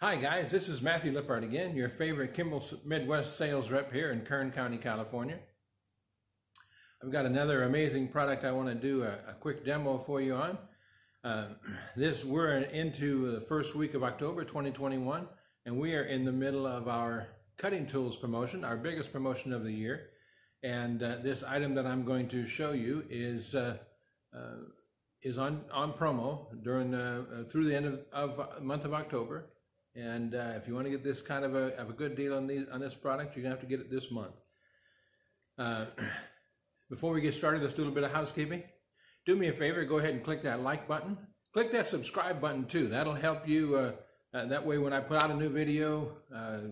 Hi guys, this is Matthew Liphart again, your favorite Kimball Midwest sales rep here in Kern County, California. I've got another amazing product I want to do a quick demo for you on. We're into the first week of October 2021, and we are in the middle of our cutting tools promotion, our biggest promotion of the year. And this item that I'm going to show you is on promo during through the end of month of October. And if you want to get this kind of a good deal on this product, you're going to have to get it this month. Before we get started, let's do a little bit of housekeeping. Do me a favor, go ahead and click that like button. Click that subscribe button too. That'll help you. That way when I put out a new video,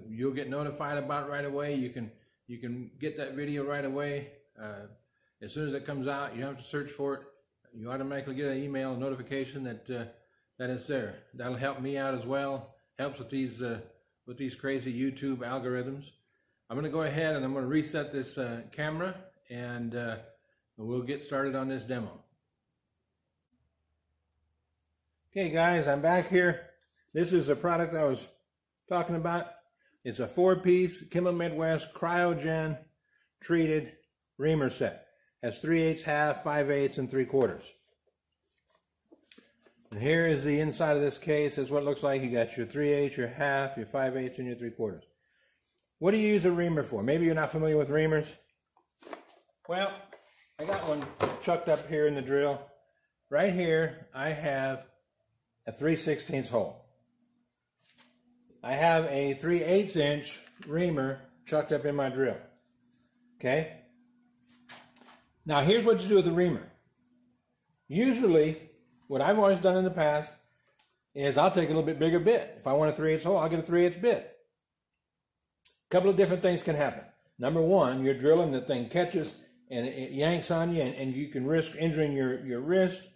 you'll get notified about it right away. You can get that video right away. As soon as it comes out, you don't have to search for it. You automatically get an email notification that it's there. That'll help me out as well. Helps with these crazy YouTube algorithms. I'm going to go ahead and I'm going to reset this camera, and we'll get started on this demo. Okay guys, I'm back here. This is the product I was talking about. It's a 4-piece Kimball Midwest Cryo-Gen treated reamer set. Has 3/8, half, 5/8, and 3/4. And here is the inside of this case. This is what it looks like. You got your 3/8, your half, your 5/8, and your 3/4. What do you use a reamer for? Maybe you're not familiar with reamers. Well, I got one chucked up here in the drill. Right here, I have a 3/16 hole. I have a 3/8 inch reamer chucked up in my drill. Okay? Now, here's what you do with the reamer. Usually, what I've always done in the past is I'll take a little bit bigger bit. If I want a 3/8 hole, I'll get a 3/8 bit. A couple of different things can happen. Number one, you're drilling, the thing catches and it yanks on you, and you can risk injuring your wrist.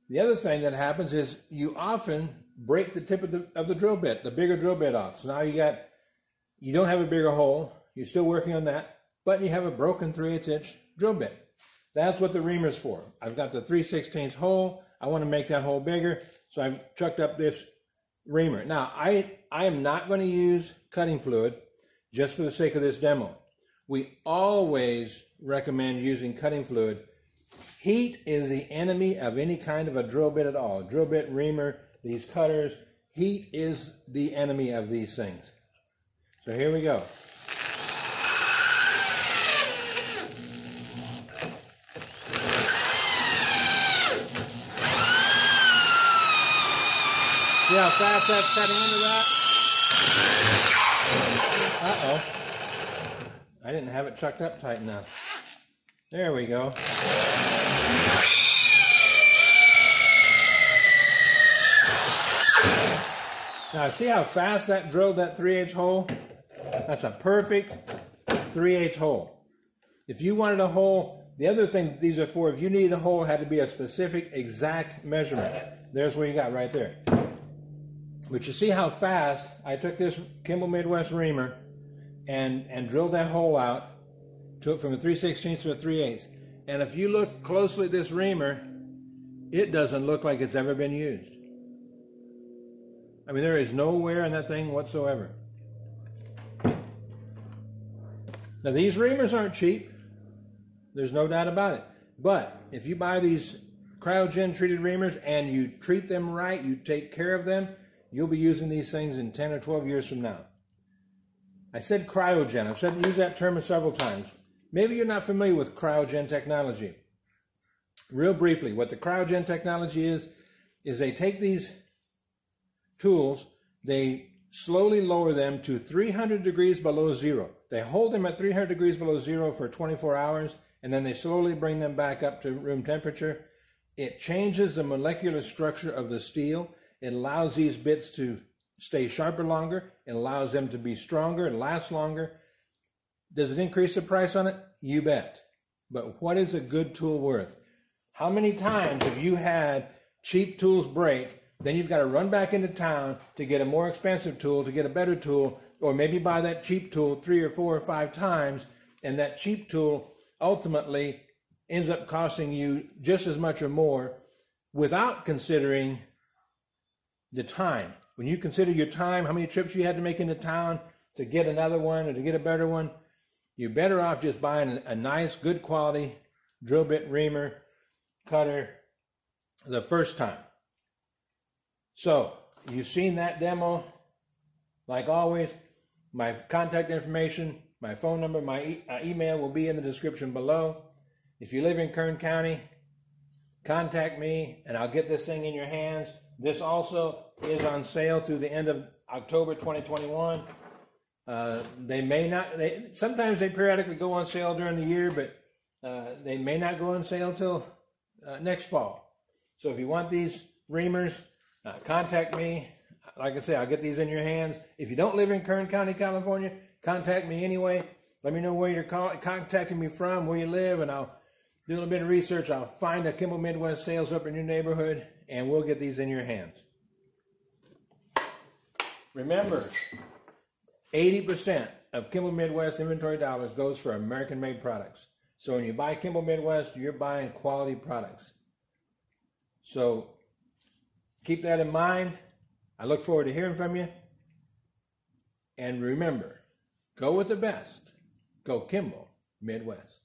The other thing that happens is you often break the tip of the drill bit, the bigger drill bit off. So now you don't have a bigger hole. You're still working on that, but you have a broken 3/8 inch drill bit. That's what the reamer's for. I've got the 3/16 hole. I want to make that hole bigger, so I've chucked up this reamer. Now, I am not going to use cutting fluid just for the sake of this demo. We always recommend using cutting fluid. Heat is the enemy of any kind of a drill bit at all. Drill bit, reamer, these cutters. Heat is the enemy of these things. So here we go. See how fast that's cutting into that? Uh-oh. I didn't have it chucked up tight enough. There we go. Now see how fast that drilled that 3/8 hole? That's a perfect 3/8 hole. If you wanted a hole, the other thing these are for, if you needed a hole, it had to be a specific exact measurement. There's what you got right there. But you see how fast I took this Kimball Midwest reamer and drilled that hole out, took from a 3/16 to a 3/8. And if you look closely at this reamer, it doesn't look like it's ever been used. I mean, there is no wear in that thing whatsoever. Now, these reamers aren't cheap. There's no doubt about it. But if you buy these Cryo-Gen treated reamers and you treat them right, you take care of them, you'll be using these things in 10 or 12 years from now. I said Cryo-Gen. I've used that term several times. Maybe you're not familiar with Cryo-Gen technology. Real briefly, what the Cryo-Gen technology is they take these tools, they slowly lower them to 300 degrees below zero. They hold them at 300 degrees below zero for 24 hours, and then they slowly bring them back up to room temperature. It changes the molecular structure of the steel. It allows these bits to stay sharper longer. It allows them to be stronger and last longer. Does it increase the price on it? You bet. But what is a good tool worth? How many times have you had cheap tools break, then you've got to run back into town to get a more expensive tool, to get a better tool, or maybe buy that cheap tool 3 or 4 or 5 times, and that cheap tool ultimately ends up costing you just as much or more without considering the time. when you consider your time, how many trips you had to make into town to get another one or to get a better one, you're better off just buying a nice, good quality drill bit reamer cutter the first time. So, you've seen that demo. Like always, my contact information, my phone number, my email will be in the description below. If you live in Kern County, contact me and I'll get this thing in your hands. This also is on sale through the end of October 2021. They may not, sometimes they periodically go on sale during the year, but they may not go on sale till next fall. So if you want these reamers, contact me. Like I say, I'll get these in your hands. If you don't live in Kern County, California, contact me anyway. Let me know where you're contacting me from, where you live, and I'll do a little bit of research. I'll find a Kimball Midwest sales rep in your neighborhood, and we'll get these in your hands. Remember, 80% of Kimball Midwest inventory dollars goes for American-made products. So when you buy Kimball Midwest, you're buying quality products. So keep that in mind. I look forward to hearing from you. And remember, go with the best. Go Kimball Midwest.